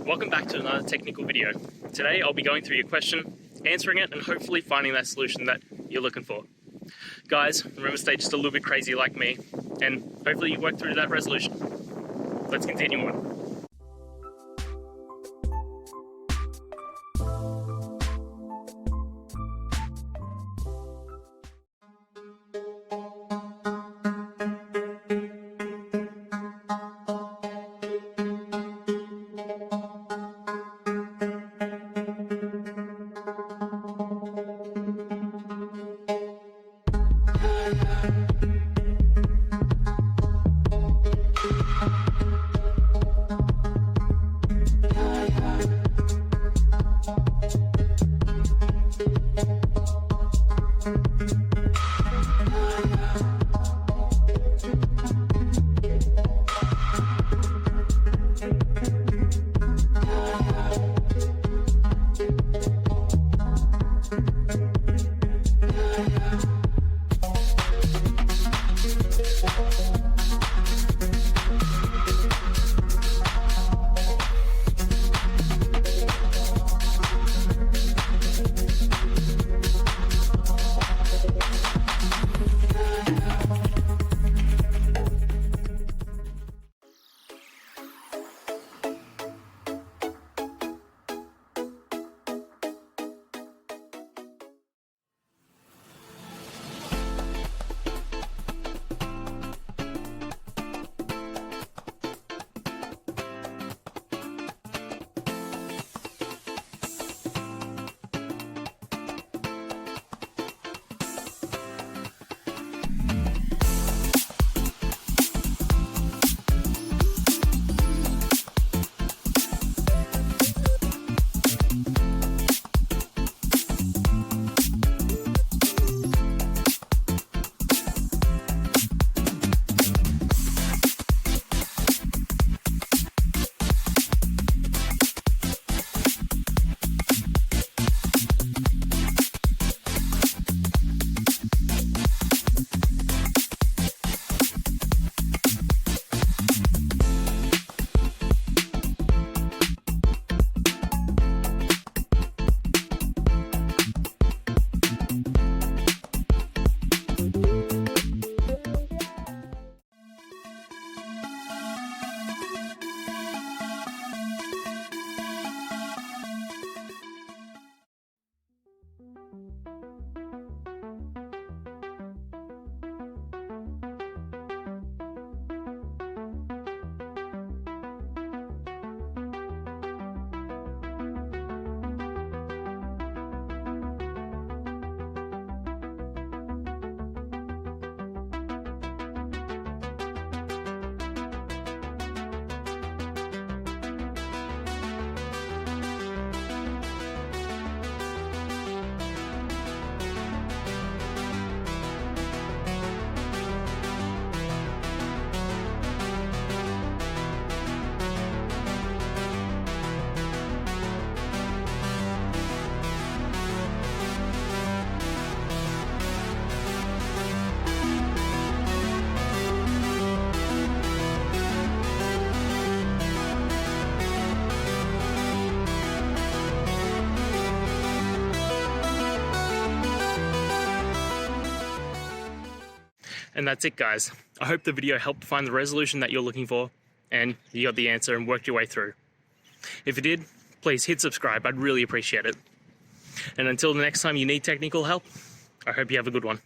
Welcome back to another technical video. Today I'll be going through your question, answering it, and hopefully finding that solution that you're looking for. Guys, remember to stay just a little bit crazy like me, and hopefully you work through that resolution. Let's continue on. And that's it, guys. I hope the video helped find the resolution that you're looking for and you got the answer and worked your way through. If you did, please hit subscribe. I'd really appreciate it. And until the next time you need technical help, I hope you have a good one.